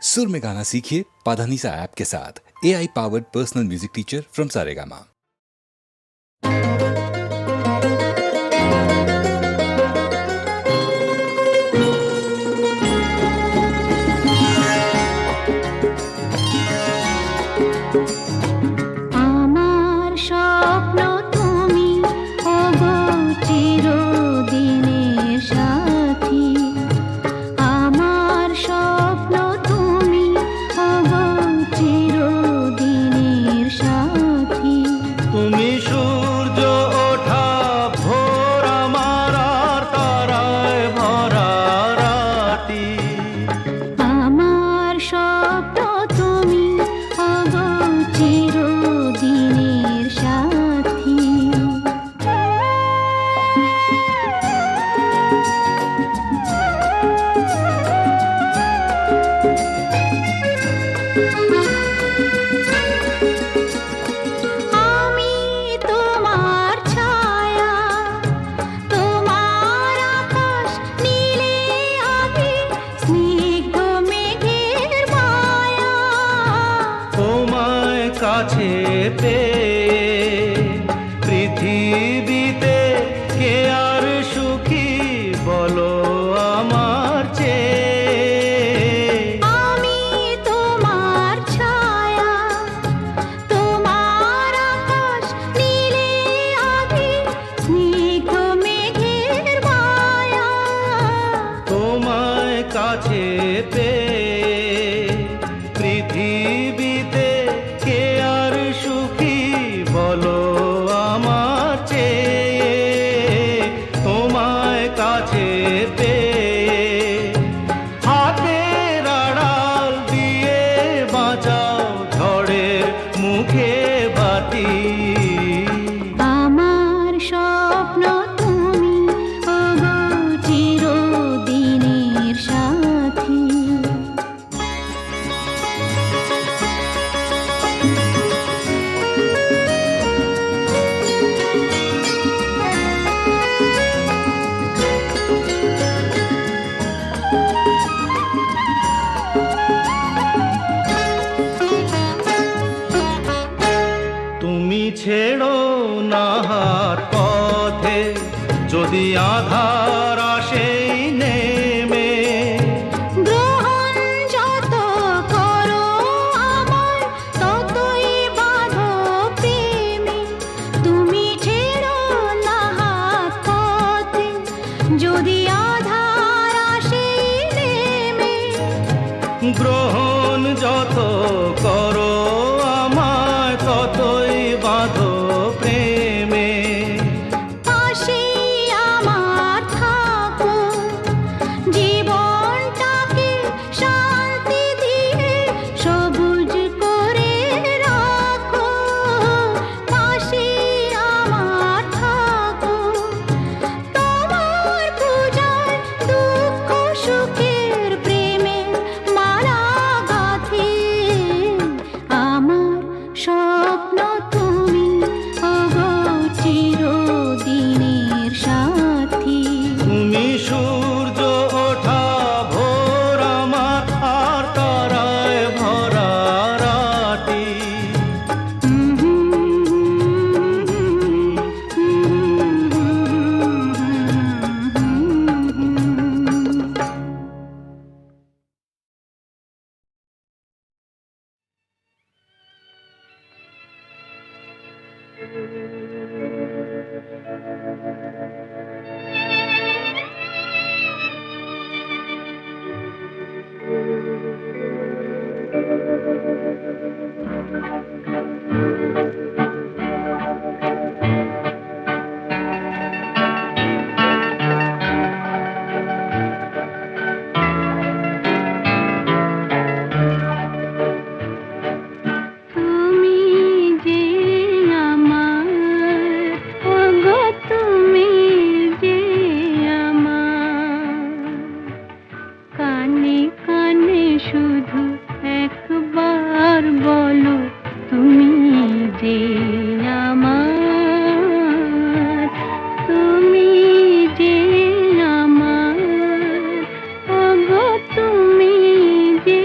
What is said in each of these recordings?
सुर में गाना सीखिए पाधानीसा ऐप के साथ। AI powered personal music teacher from Saregama. কাছে পেয়ে পৃথিবীতে কে আর সুখী বলো আমার চেয়ে। আমি তোমার ছায়া, তোমার আকাশ নীলে আভি, স্নিগ্ধ মেঘের মায়া। তোমায় কাছে পেয়ে পৃথিবীতে কে আর সুখী বলো আমার চেয়ে। তোমায় কাছে পেয়ে হাতের আড়াল দিয়ে বাঁচাও ঝড়ের মুখে বাতি। আমার স্বপ্ন তুমি, ওগো চিরদিনের সাথী। তুমি ছেড়ো না হাত পথে যদি আধার আসে নেমে। গ্রহণ যত করো আমায়, ততই বাঁধো প্রেমে। তুমি ছেড়ো না হাত পথে যদি আধার আসে নেমে। গ্রহণ যত করো আমায় ততই বাঁধো প্রেমে। পাশে আমার থাকো, জীবনটাকে শান্তি দিয়ে সবুজ করে রাখো। পাশে আমার থাকো, তোমার পূজায় দুঃখ সুখের প্রেমের মালা গাঁথি। আমার স্বপ্ন তুমি, ওগো চিরদিনের সাথী। তুমি সূর্য ওঠা ভোর আমার আর তারায় ভরা রাতি। তুমি যে আমার, ওগো তুমি যে আমার। কানে কানে শুধু একবার বলো, তুমি যে আমার। তুমি যে আমার, ওগো তুমি যে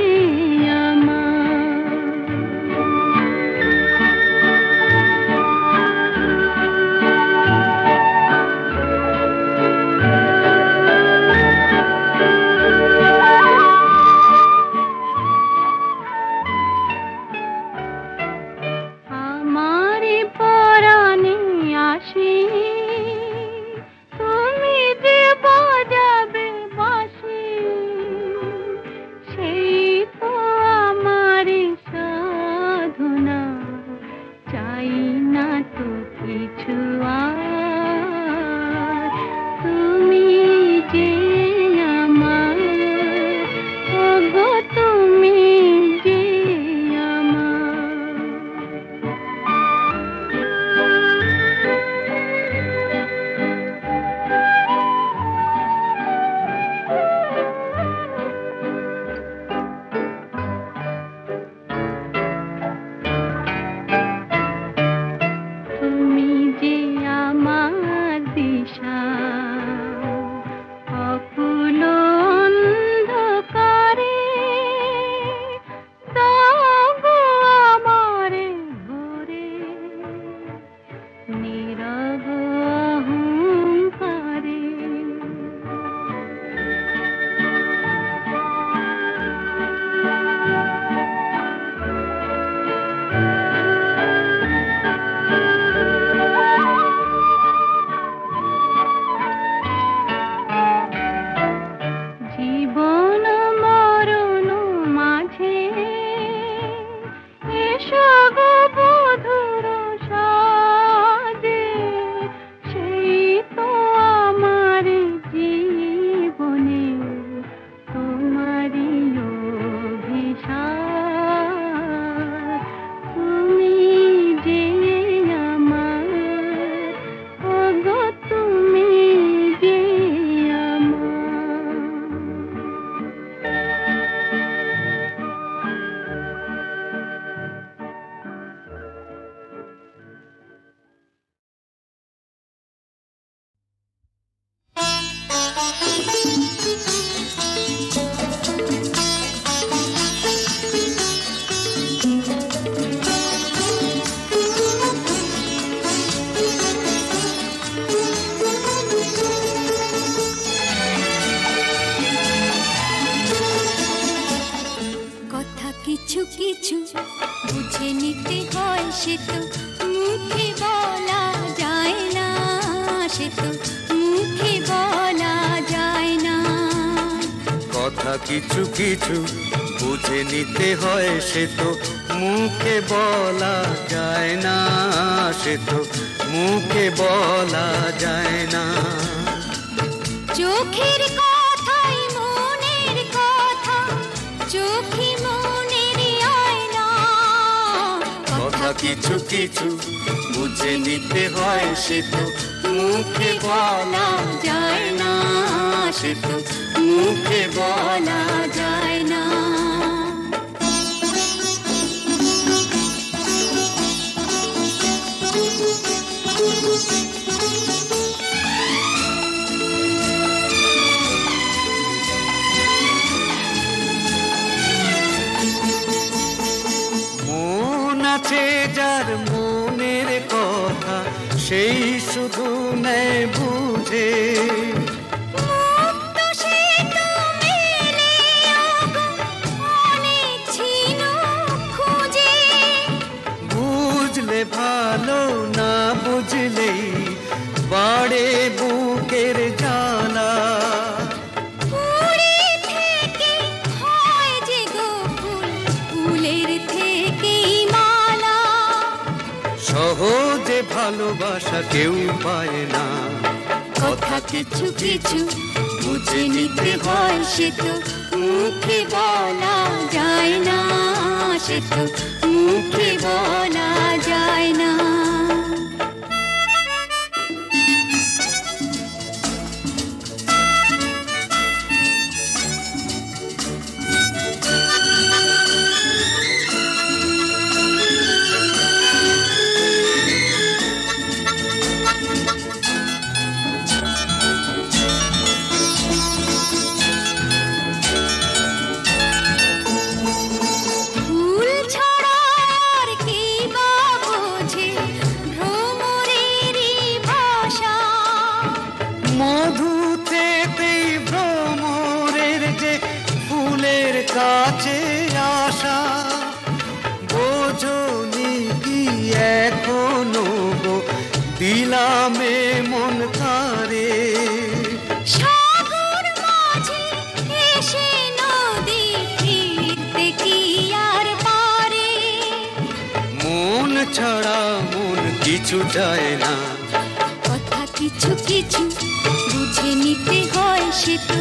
কিছু কিছু বুঝে নিতে হয়, সে তো মুখে বলা যায় না, সে তো মুখে বলা যায় না। কথা কিছু কিছু বুঝে নিতে হয়, সে তো মুখে বলা যায় না, সে তো মুখে বলা যায় না। চোখের কথাই মনের কথা, চোখে মনের আয়না। কথা কিছু কিছু বুঝে নিতে হয়, সে তো মুখে বলা যায় না, সে তো মুখে বলা যায় না। মন আছে যার মনের কথা, সেই শুধু নেয় বুঝে। মুক্ত সে তো মেলে ওগো অনেক ছিল খুঁজে। বুঝলে ভালো, না বুঝলেই বাড়ে বুকের জ্বালা। ফুলের থেকে হয় যে গো ফুল, ফুলের থেকেই মালা। সহজে ভালোবাসা কেউ পায় না। কথা কিছু কিছু বুঝে নিতে হয়, সে তো মুখে বলা যায় না, সে তো মুখে বলা যায় না। ফুল ছাড়া আর কি বা বোঝে ভ্রমরেরই ভাষা। মধুতেই ভ্রমরের যে ফুলের কাছে আসা। বোঝনি কি এখনো গো দিলামে মন তারে। সাগর মাঝে এসে নদী ফিরতে কি আর পারে। মন ছাড়া মন কিছু চায় না। কথা কিছু কিছু বুঝে নিতে হয়, সে তো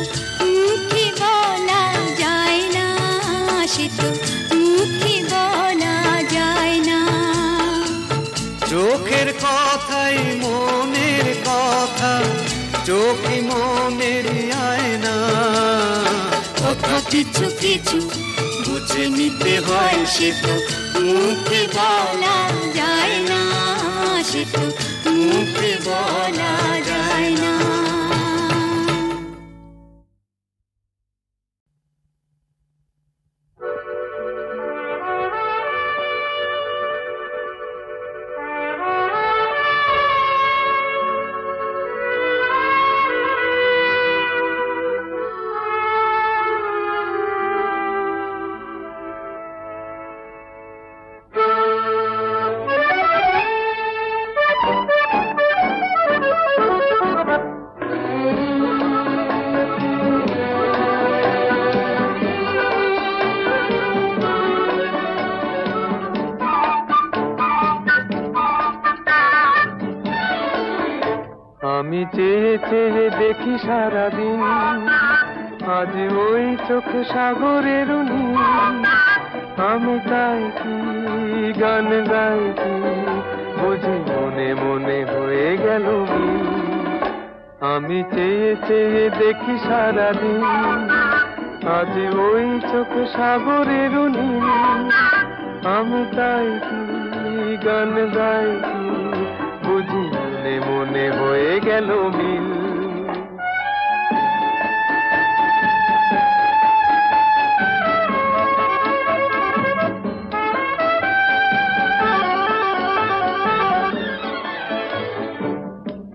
মুখে বলা যায় না, সে তো মুখে বলা যায় না। চোখের কথাই মনের কথা, চোখে মনের আয়না। কথা কিছু কিছু বুঝে নিতে হয়, সে তো মুখে বলা যায় না, সে তো মুখে বলা যায় না। আমি চেয়ে চেয়ে দেখি সারাদিন, আজ ওই চোখ সাগরের নীল। আমি তাই কি গান গাই কি বুঝি মনে মনে হয়ে গেল মিল। আমি চেয়ে চেয়ে দেখি সারাদিন, আজ ওই চোখ সাগরের নীল। আমি তাই কি গান গাই কি বুঝি মনে মনে হয়ে গেল মিল।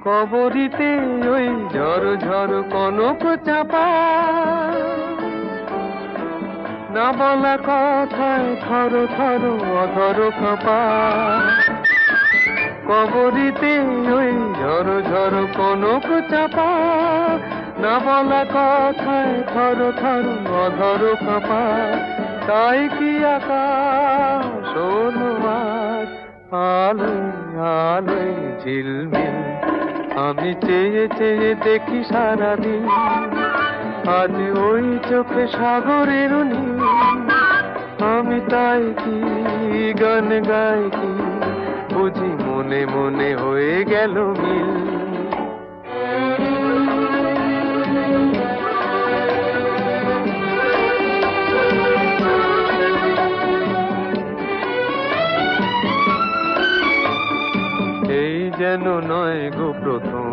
কবরিতে ওই ঝড় ঝড় কনক চাপা, না বলা কথায় থর থর অধর কাঁপা কবরিতে ওই ঝড় ঝড় কনক চাপা না বলা কথায় থর থর অধর কাঁপা তাই কি আকাশ হলো আজ আলোয় আলোয় ঝিলমিল আমি চেয়ে চেয়ে দেখি সারাদিন আজ ওই চোখে সাগরের নীল আমি তাই কি গান গাই কি বুঝি মনে মনে হয়ে গেল মিল এই যেন নয় গো প্রথম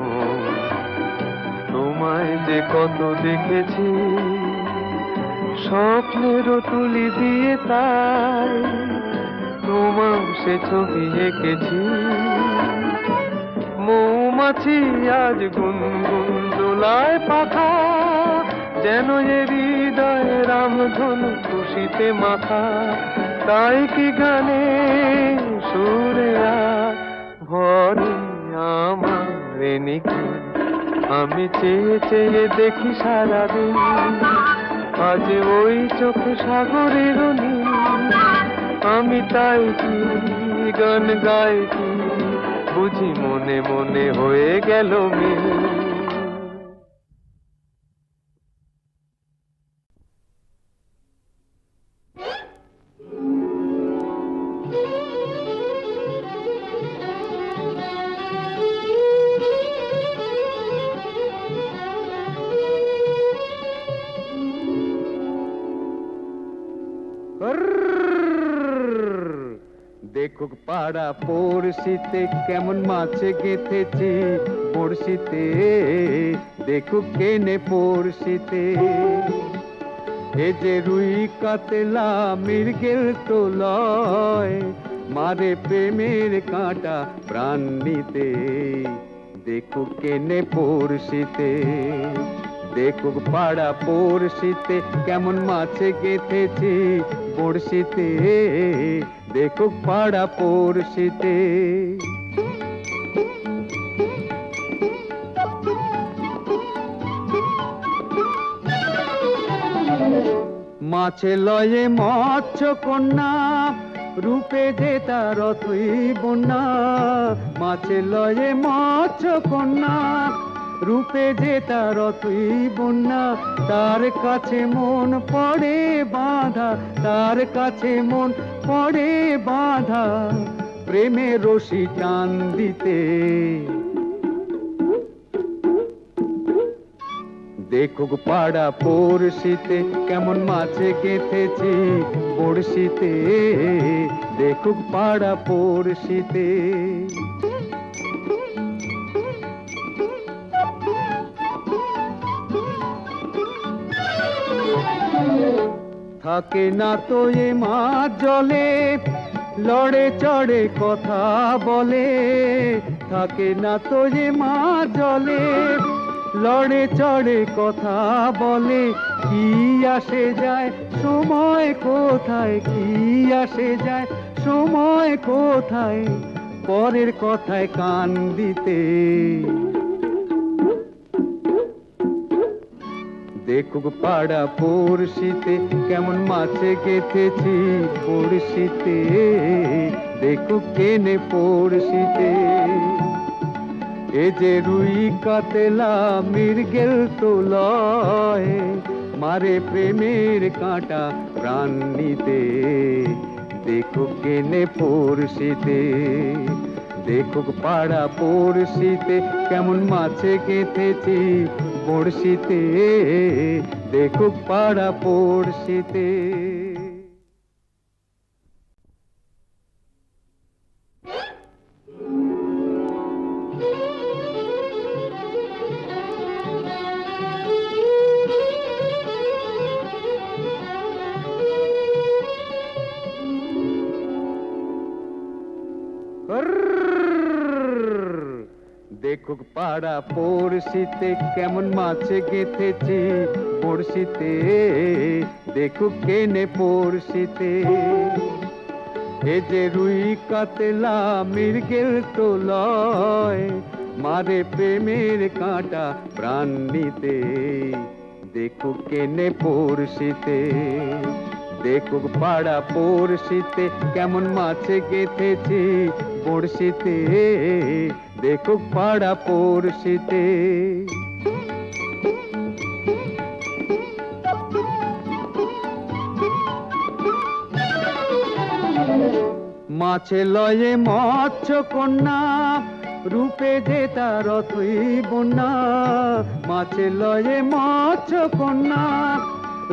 তোমায় যে কত দেখেছি স্বপ্নেরও তুলি দিয়ে তাই তোমার সে ছবি এঁকেছি মৌমাছি আজ গুনগুন দোলায় পাখা যেন এ হৃদয় রামধনু খুশিতে মাখা তাই কি গানে সুরে আজ ভরে আমার নিকি আমি চেয়ে চেয়ে দেখি সারাদিন আজ ওই চোখে সাগরের নীল আমি তাই কি গান গাই কি বুঝি মনে মনে হয়ে গেল মিল দেখুক পাড়া পড়শিতে কেমন মাছে গেঁথেছি পড়শিতে দেখুক কেনে পড়শিতে এ যে রুই কাতলা মৃগেল তো লয় মারে প্রেমের কাঁটা প্রাণ নিতে দেখুক কেনে পড়শিতে দেখুক পাড়া পড়শিতে কেমন মাছে গেঁথেছি পড়শিতে দেখুক পাড়া পড়শিতে মাছে লয়ে মৎস্য কন্যা রূপে যে তার অথই বন্যা মাছে লয়ে মৎস্য কন্যা রূপে যে তার অথই বন্যা তার কাছে মন পড়ে বাঁধা তার কাছে মন পড়ে বাঁধা প্রেমে রশি টান দিতে দেখুক পাড়া পড়শিতে কেমন মাছে গেঁথেছি পড়শিতে দেখুক পাড়া পড়শিতে থাকে না তো এ মাছ জলে লড়ে চড়ে কথা বলে থাকে না তো এ মাছ জলে লড়ে চড়ে কথা বলে কি আসে যায় সময় কোথায় কি আসে যায় সময় কোথায় পরের কথায় কান দিতে দেখুক পাড়া পড়শিতে কেমন মাছে গেঁথেছি পড়শিতে দেখুক কেনে পড়শিতে এ যে রুই কাতলা মৃগেল তো লয় মারে প্রেমের কাঁটা প্রাণ নিতে দেখুক কেনে পড়শিতে দেখুক পাড়া পড়শিতে কেমন মাছে গেঁথেছি পড়শিতে দেখুক পাড়া পড়শিতে দেখুক পাড়া পড়শিতে কেমন মাছে গেঁথেছি পড়শিতে দেখুক কেনে পড়শিতে এ যে রুই কাতলা মৃগেল তো লয় মারে প্রেমের কাঁটা প্রাণ নিতে দেখুক কেনে পড়শিতে দেখুক পাড়া পড়শিতে কেমন মাছে গেথেছি বড়শিতে দেখুক পাড়া পড়শিতে মাছে লয়ে মৎস্য কন্যা রূপে যে তার অথই বন্যা মাছে লয়ে মৎস্য কন্যা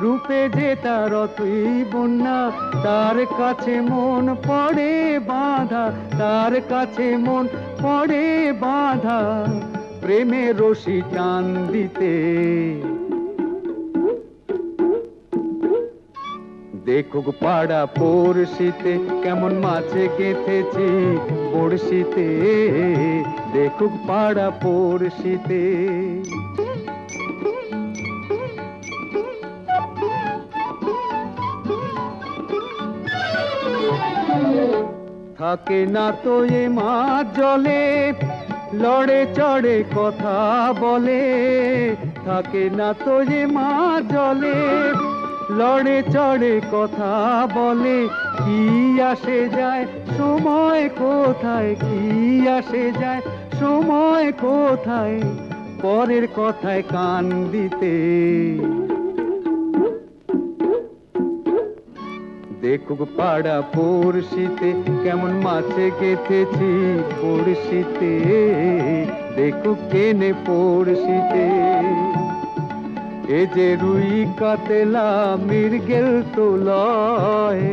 রূপে যে তার অথই বন্যা তার কাছে মন পড়ে বাঁধা তার কাছে মন পড়ে বাঁধা প্রেমে রশি টান দিতে দেখুক পাড়া পড়শিতে কেমন মাছে গেথেছি বড়শিতে দেখুক পাড়া পড়শিতে থাকে না তো এ মাছ জলে লড়ে চড়ে কথা বলে থাকে না তো এ মাছ জলে লড়ে চড়ে কথা বলে কি আসে যায় সময় কোথায় কি আসে যায় সময় কোথায় পরের কথায় কান দিতে দেখুক পাড়া পড়শিতে কেমন মাছে গেথেছি পড়শিতে দেখুক কেনে পড়শিতে এ যে রুই কাতলা মৃগেল তো লয়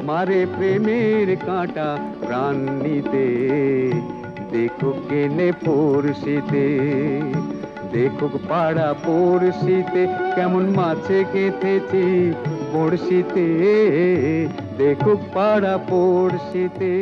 মারে প্রেমের কাঁটা প্রাণ নিতে দেখুক কেনে পড়শিতে দেখুক পাড়া পড়শিতে কেমন মাছে গেথেছি পড়শিতে দেখুক পাড়া পড়শিতে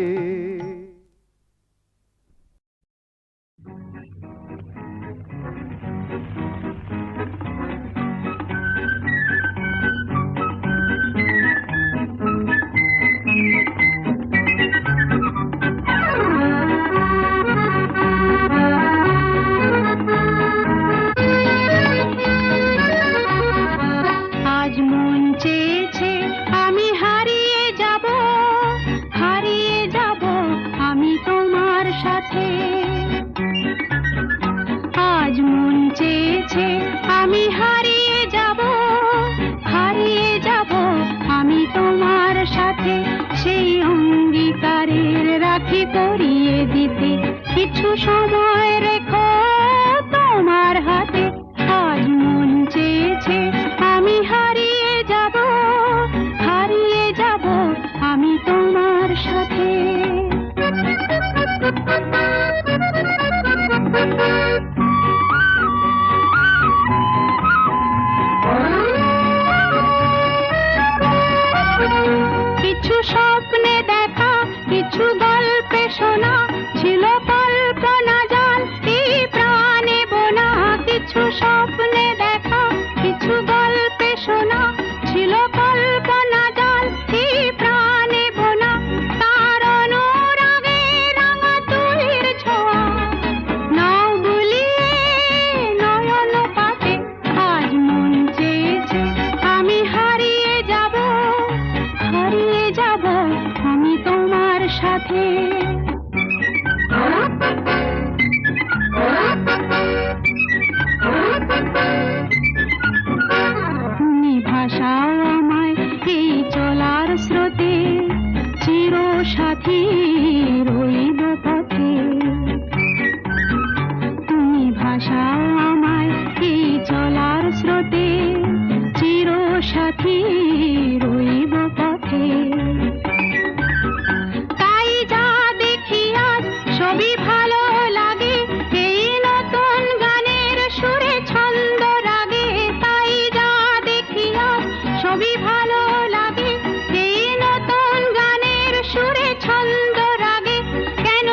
ছন্দ রাগে কেন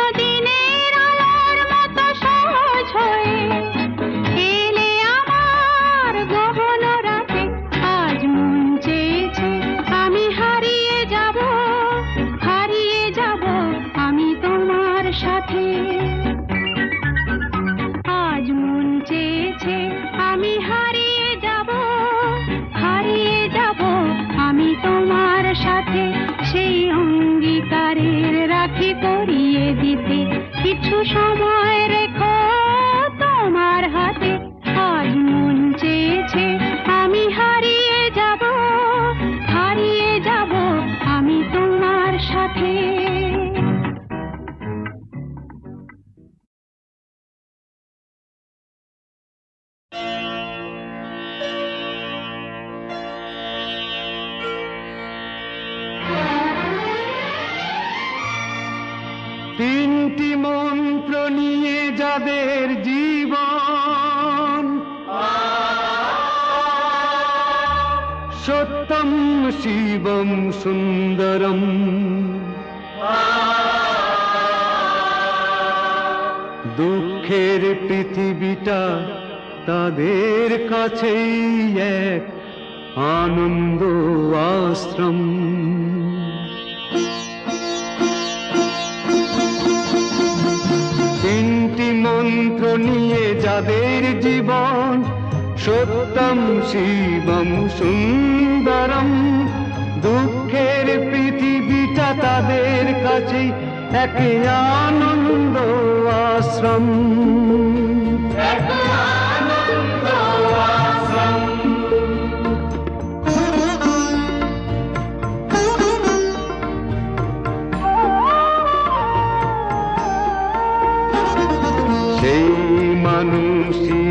করিয়ে দিতে কিছু সময় রেখো তোমার হাতে। আজ মন চেয়েছে আমি হারিয়ে যাব আমি তোমার সাথে। তিনটি মন্ত্র নিয়ে যাদের জীবন, সত্যম শিবম সুন্দরম, দুঃখের পৃথিবীটা তাদের কাছেই এক আনন্দ আশ্রম। তিনটি মন্ত্র নিয়ে যাদের জীবন, সত্যম শিবম সুন্দরম, দুঃখের পৃথিবীটা তাদের কাছে এক আনন্দ আশ্রম। সেই মানুষই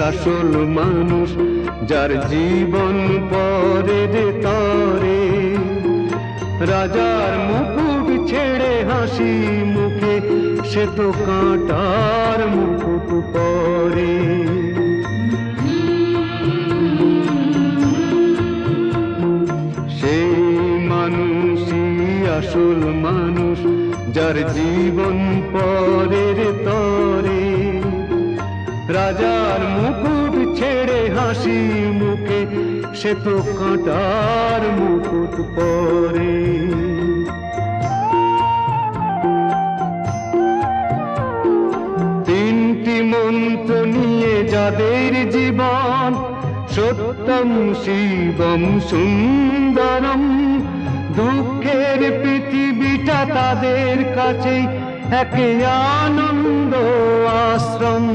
আসল মানুষ, যার জীবন পরের তরে, রাজার মুকুট ছেড়ে হাসি মুখে সে তো কাঁটার মুকুট পরে। সেই মানুষই আসল মানুষ, যার জীবন পরের তরে, রাজার মুকুট ছেড়ে হাসি মুখে সে তো কাঁটার মুকুট পরে। তিনটি মন্ত্র নিয়ে যাদের জীবন, সত্যম শিবম সুন্দরম, দুঃখের পৃথিবীটা তাদের কাছে এক আনন্দ আশ্রম।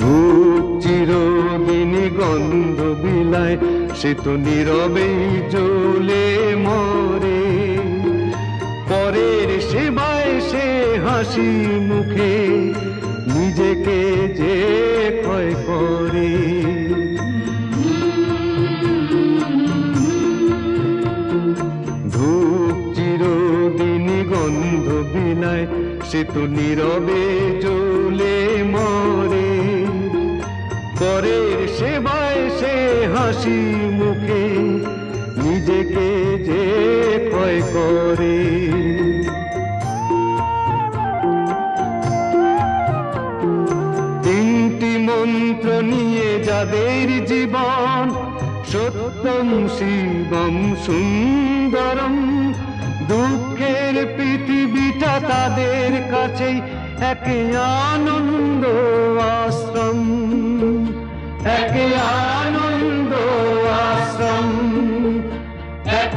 ধূপ চিরদিনই গন্ধ বিলায়, সে তো নীরবেই জ্বলে মরে, পরের সেবায় সে হাসি মুখে নিজেকে যে ক্ষয় করে। ধূপ চিরদিনই গন্ধ বিলায়, সে তো নীরবে জ্বলে মরে, পরের সেবায় সে হাসি মুখে নিজেকে যে ক্ষয় করে। তিনটি মন্ত্র নিয়ে যাদের জীবন, সত্যম শিবম সুন্দরম, দুঃখের পৃথিবীটা তাদের কাছেই এক আনন্দ আশ্রম, এক আনন্দ আশ্রম, এক